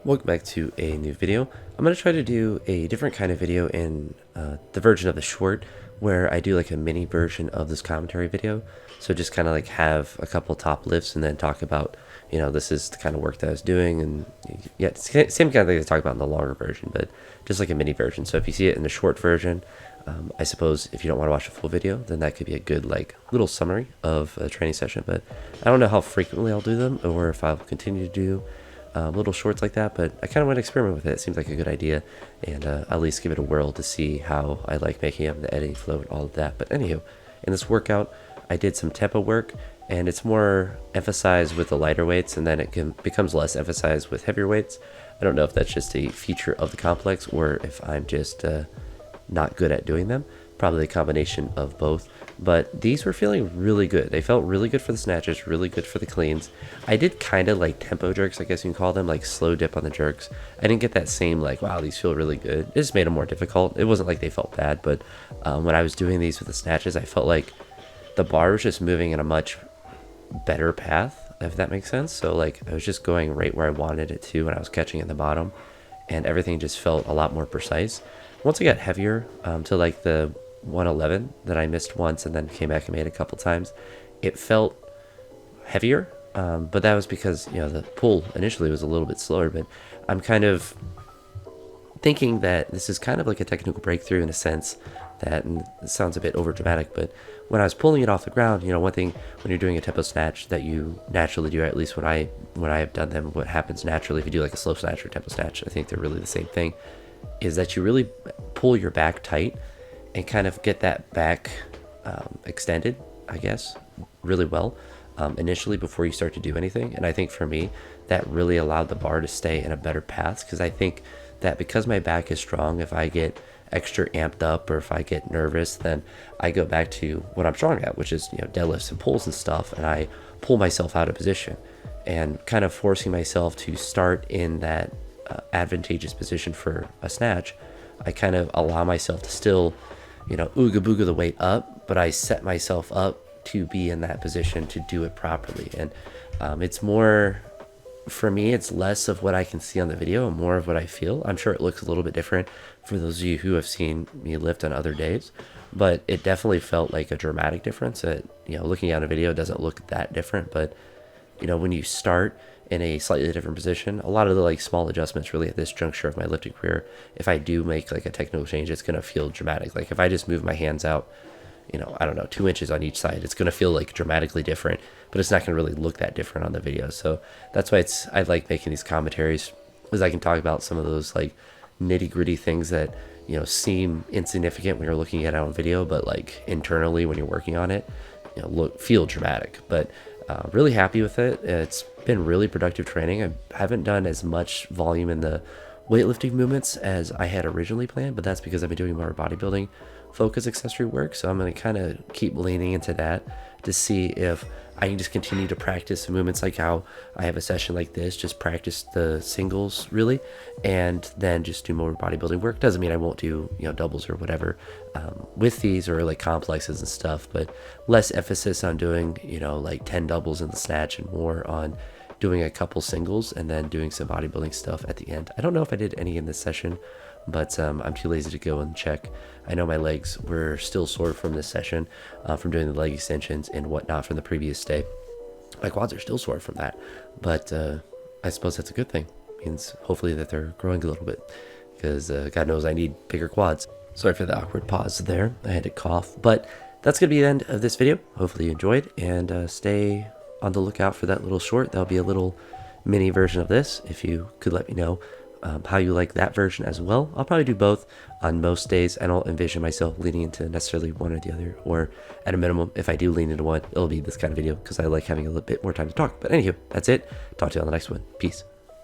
Welcome back to a new video. I'm going to try to do a different kind of video in the version of the short where I do like a mini version of this commentary video. So just kind of like have a couple top lifts and then talk about, you know, this is the kind of work that I was doing. And yeah, it's the same kind of thing I talk about in the longer version, but just like a mini version. So if you see it in the short version, I suppose if you don't want to watch the full video, then that could be a good like little summary of a training session. But I don't know how frequently I'll do them or if I'll continue to do little shorts like that, but I kind of want to experiment with it. It seems like a good idea, and at least give it a whirl to see how I like making them, the editing flow and all of that. But anywho, in this workout, I did some tempo work, and it's more emphasized with the lighter weights, and then it becomes less emphasized with heavier weights. I don't know if that's just a feature of the complex, or if I'm just not good at doing them. Probably a combination of both. But these were feeling really good. They felt really good for the snatches, really good for the cleans. I did kind of like tempo jerks, I guess you can call them, like slow dip on the jerks. I didn't get that same like, wow, these feel really good. It just made them more difficult. It wasn't like they felt bad, but when I was doing these with the snatches, I felt like the bar was just moving in a much better path, if that makes sense. So like I was just going right where I wanted it to when I was catching in the bottom, and everything just felt a lot more precise. Once I got heavier to like the 111 that I missed once and then came back and made a couple times, it felt heavier, but that was because, you know, the pull initially was a little bit slower. But I'm kind of thinking that this is kind of like a technical breakthrough in a sense that, and it sounds a bit over dramatic, but when I was pulling it off the ground, you know, one thing when you're doing a tempo snatch that you naturally do, or at least when I have done them, what happens naturally if you do like a slow snatch or tempo snatch, I think they're really the same thing, is that you really pull your back tight and kind of get that back extended, I guess, really well initially before you start to do anything. And I think for me, that really allowed the bar to stay in a better path, because I think that because my back is strong, if I get extra amped up or if I get nervous, then I go back to what I'm strong at, which is, you know, deadlifts and pulls and stuff, and I pull myself out of position and kind of forcing myself to start in that advantageous position for a snatch. I kind of allow myself to still, you know, ooga booga the weight up, but I set myself up to be in that position to do it properly. And it's more, for me, it's less of what I can see on the video and more of what I feel. I'm sure it looks a little bit different for those of you who have seen me lift on other days, but it definitely felt like a dramatic difference. That, you know, looking at a video doesn't look that different, but you know, when you start in a slightly different position, a lot of the like small adjustments really at this juncture of my lifting career, if I do make like a technical change, it's going to feel dramatic. Like if I just move my hands out, you know, I don't know, 2 inches on each side, it's going to feel like dramatically different, but it's not going to really look that different on the video. So that's why I like making these commentaries, because I can talk about some of those like nitty gritty things that, you know, seem insignificant when you're looking at it on video, but like internally when you're working on it, you know, feel dramatic. But really happy with it. It's been really productive training. I haven't done as much volume in the weightlifting movements as I had originally planned, but that's because I've been doing more bodybuilding focus accessory work. So I'm going to kind of keep leaning into that to see if I can just continue to practice movements like how I have a session like this, just practice the singles really, and then just do more bodybuilding work. Doesn't mean I won't do, you know, doubles or whatever with these, or like complexes and stuff, but less emphasis on doing, you know, like 10 doubles in the snatch and more on doing a couple singles and then doing some bodybuilding stuff at the end. I don't know if I did any in this session, but I'm too lazy to go and check. I know my legs were still sore from this session, from doing the leg extensions and whatnot from the previous day. My quads are still sore from that, but I suppose that's a good thing. It means hopefully that they're growing a little bit, because God knows I need bigger quads. Sorry for the awkward pause there. I had to cough, but that's going to be the end of this video. Hopefully you enjoyed, and stay on the lookout for that little short. That'll be a little mini version of this. If you could let me know how you like that version as well. I'll probably do both on most days. I don't envision myself leaning into necessarily one or the other, or at a minimum, if I do lean into one, it'll be this kind of video because I like having a little bit more time to talk. But anywho, that's it. Talk to you on the next one. Peace.